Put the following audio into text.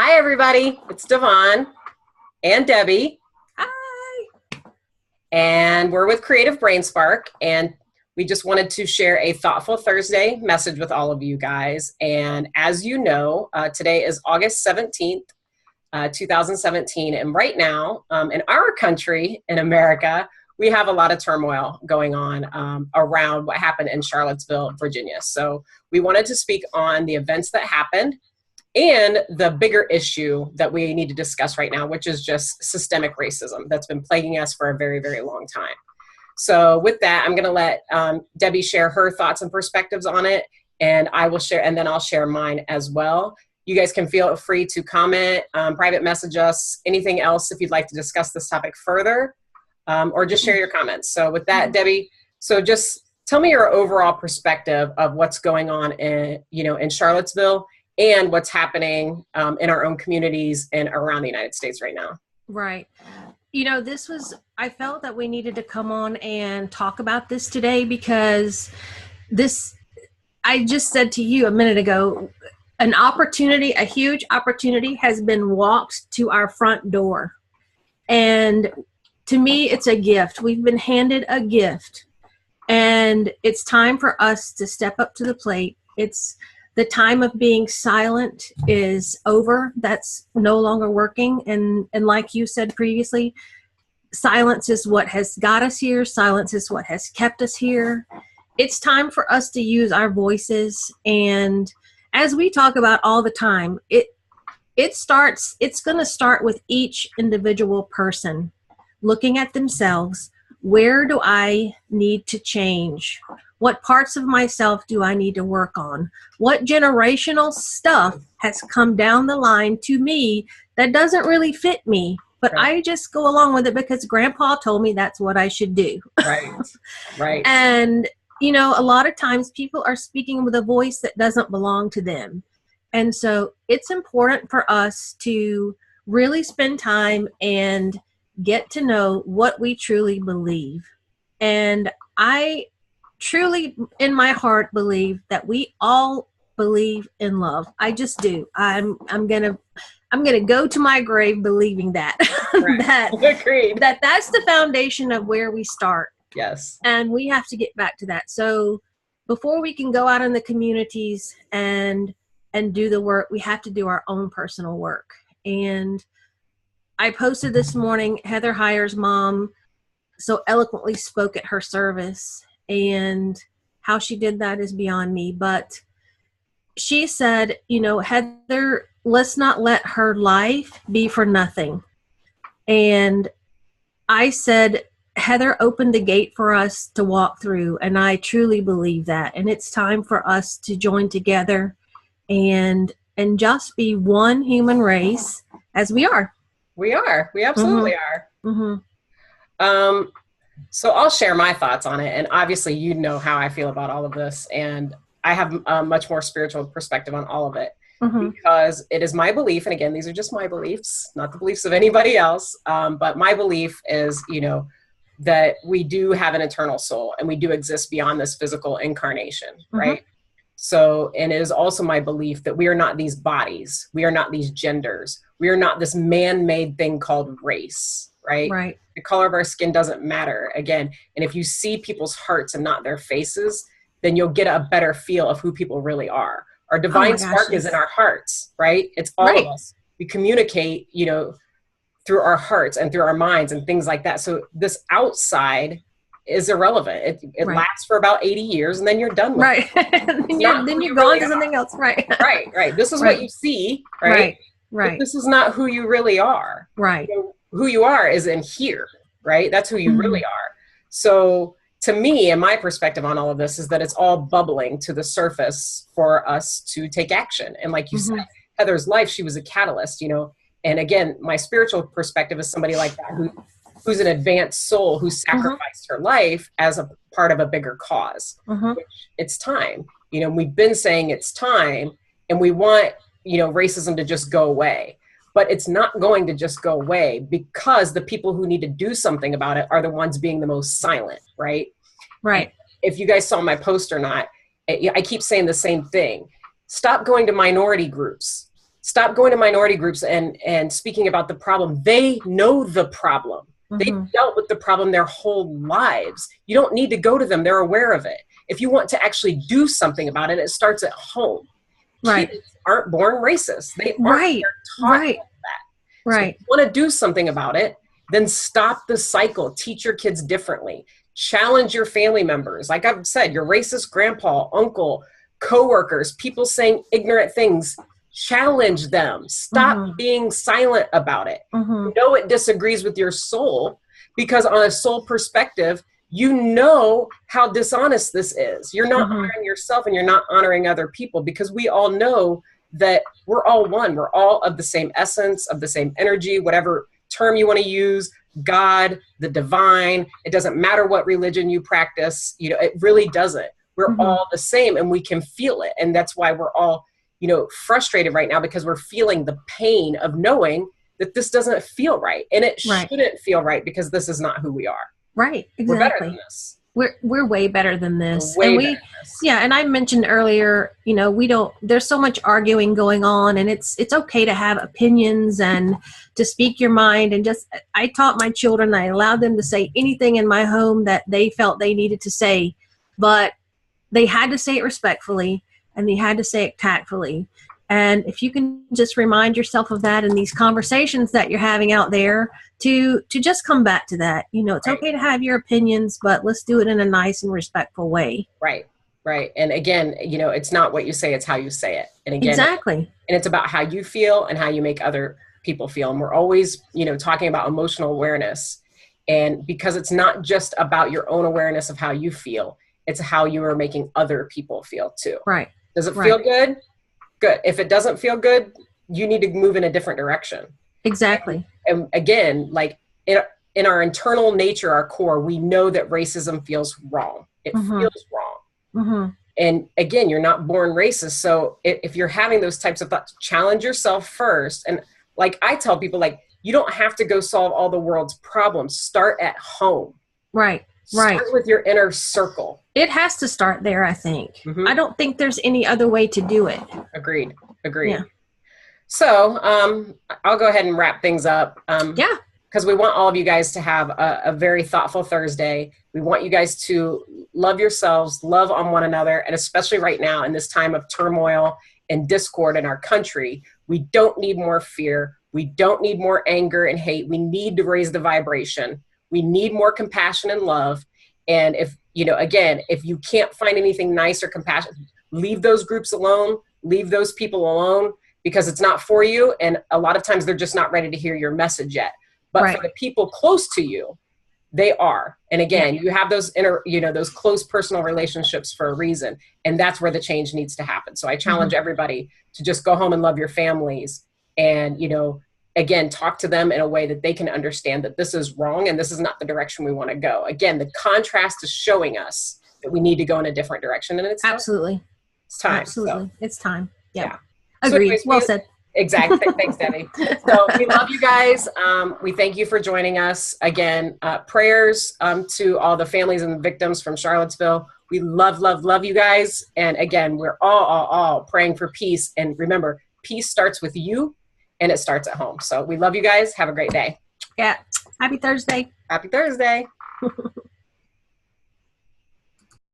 Hi, everybody. It's Devon and Debbie. Hi. And we're with Creative Brain Spark. And we just wanted to share a thoughtful Thursday message with all of you guys. And as you know, today is August 17th, 2017. And right now, in our country, in America, we have a lot of turmoil going on around what happened in Charlottesville, Virginia. So we wanted to speak on the events that happened and the bigger issue that we need to discuss right now, which is just systemic racism that's been plaguing us for a very, very long time. So with that, I'm going to let Debbie share her thoughts and perspectives on it, and I will share, and then I'll share mine as well. You guys can feel free to comment, private message us, anything else if you'd like to discuss this topic further, or just share your comments. So with that, Debbie, so just tell me your overall perspective of what's going on in Charlottesville and what's happening in our own communities and around the United States right now. Right. I felt that we needed to come on and talk about this today because I just said to you a minute ago, a huge opportunity has been walked to our front door. And to me, it's a gift. We've been handed a gift, and it's time for us to step up to the plate. The time of being silent is over. That's no longer working. And like you said previously, silence is what has got us here. Silence is what has kept us here. It's time for us to use our voices. And as we talk about all the time, it's going to start with each individual person looking at themselves. Where do I need to change? What parts of myself do I need to work on? What generational stuff has come down the line to me that doesn't really fit me, but right. I just go along with it because Grandpa told me that's what I should do. Right. And, a lot of times people are speaking with a voice that doesn't belong to them. And so it's important for us to really spend time and get to know what we truly believe. And I truly, in my heart, believe that we all believe in love. I just do. I'm gonna go to my grave believing that. Right. Agreed. That's the foundation of where we start. Yes. And we have to get back to that. So before we can go out in the communities and do the work, we have to do our own personal work. And I posted this morning, Heather Heyer's mom so eloquently spoke at her service, and how she did that is beyond me. But she said, Heather, let's not let her life be for nothing. And I said, Heather opened the gate for us to walk through, and I truly believe that. And it's time for us to join together and just be one human race as we are. We are. We absolutely are. Mm-hmm. So I'll share my thoughts on it. And obviously, you know how I feel about all of this. And I have a much more spiritual perspective on all of it because it is my belief. And again, these are just my beliefs, not the beliefs of anybody else. But my belief is, that we do have an eternal soul and we do exist beyond this physical incarnation, right? So, and it is also my belief that we are not these bodies. We are not these genders. We are not this man-made thing called race, right? Right. The color of our skin doesn't matter, again. And if you see people's hearts and not their faces, then you'll get a better feel of who people really are. Our divine spark is in our hearts, right? It's all of us. We communicate, through our hearts and through our minds and things like that. So this outside is irrelevant. It lasts for about 80 years and then you're done with it. then you're going to something else. Right. Right. This is what you see, right? But this is not who you really are. Right. Who you are is in here, right? That's who you really are. So to me, and my perspective on all of this is that it's all bubbling to the surface for us to take action. And like you said, Heather's life, she was a catalyst, and again, my spiritual perspective is somebody like that who's an advanced soul who sacrificed her life as a part of a bigger cause. Which it's time. We've been saying it's time, and we want, racism to just go away. But it's not going to just go away because the people who need to do something about it are the ones being the most silent, right? Right. If you guys saw my post or not, I keep saying the same thing. Stop going to minority groups. Stop going to minority groups and speaking about the problem. They know the problem. They've dealt with the problem their whole lives. You don't need to go to them. They're aware of it. If you want to actually do something about it, it starts at home. Right. Kids aren't born racist. They aren't Right. taught Right. that. Right. So if you want to do something about it, then stop the cycle. Teach your kids differently. Challenge your family members. Like I've said, your racist grandpa, uncle, coworkers, people saying ignorant things. Challenge them. Stop being silent about it. Know it disagrees with your soul, because on a soul perspective, you know how dishonest this is. You're not honoring yourself, and you're not honoring other people, because we all know that we're all one. We're all of the same essence, of the same energy, whatever term you want to use, God, the divine. It doesn't matter what religion you practice. You know, it really doesn't. We're all the same, and we can feel it. And that's why we're all, you know, frustrated right now, because we're feeling the pain of knowing that this doesn't feel right. And it shouldn't feel right, because this is not who we are. Right. Exactly. We're better than this. We're way better than this. Way And better than this. yeah. And I mentioned earlier, you know, there's so much arguing going on, and it's okay to have opinions and to speak your mind. And I taught my children, I allowed them to say anything in my home that they felt they needed to say, but they had to say it respectfully, and they had to say it tactfully. And if you can just remind yourself of that in these conversations that you're having out there, to just come back to that. You know, it's okay to have your opinions, but let's do it in a nice and respectful way. Right. Right. And again, you know, it's not what you say, it's how you say it. And again, exactly. And it's about how you feel and how you make other people feel. And we're always, you know, talking about emotional awareness. And because it's not just about your own awareness of how you feel, it's how you are making other people feel too. Right. Does it feel good? Good. If it doesn't feel good, you need to move in a different direction. Exactly. And again, like in our internal nature, our core, we know that racism feels wrong. It feels wrong. And again, you're not born racist. So if you're having those types of thoughts, challenge yourself first. And like I tell people, like, you don't have to go solve all the world's problems. Start at home. Right. Start with your inner circle. It has to start there, I think. I don't think there's any other way to do it. Agreed. Yeah. So I'll go ahead and wrap things up. Yeah. Because we want all of you guys to have a very thoughtful Thursday. We want you guys to love yourselves, love on one another, and especially right now in this time of turmoil and discord in our country, we don't need more fear. We don't need more anger and hate. We need to raise the vibration. We need more compassion and love. And if, you know, again, if you can't find anything nice or compassionate, leave those groups alone, leave those people alone, because it's not for you. And a lot of times they're just not ready to hear your message yet. But for the people close to you, they are. And again, you have those those close personal relationships for a reason. And that's where the change needs to happen. So I challenge everybody to just go home and love your families. And, you know, again, talk to them in a way that they can understand that this is wrong and this is not the direction we want to go. Again, the contrast is showing us that we need to go in a different direction. And it's absolutely. It's time. Absolutely. So. It's time. Yeah. So agreed. Anyways, well said. Exactly. Thanks, Debbie. So we love you guys. We thank you for joining us. Again, prayers to all the families and the victims from Charlottesville. We love, love, love you guys. And again, we're all praying for peace. And remember, peace starts with you and it starts at home. So we love you guys. Have a great day. Yeah. Happy Thursday. Happy Thursday.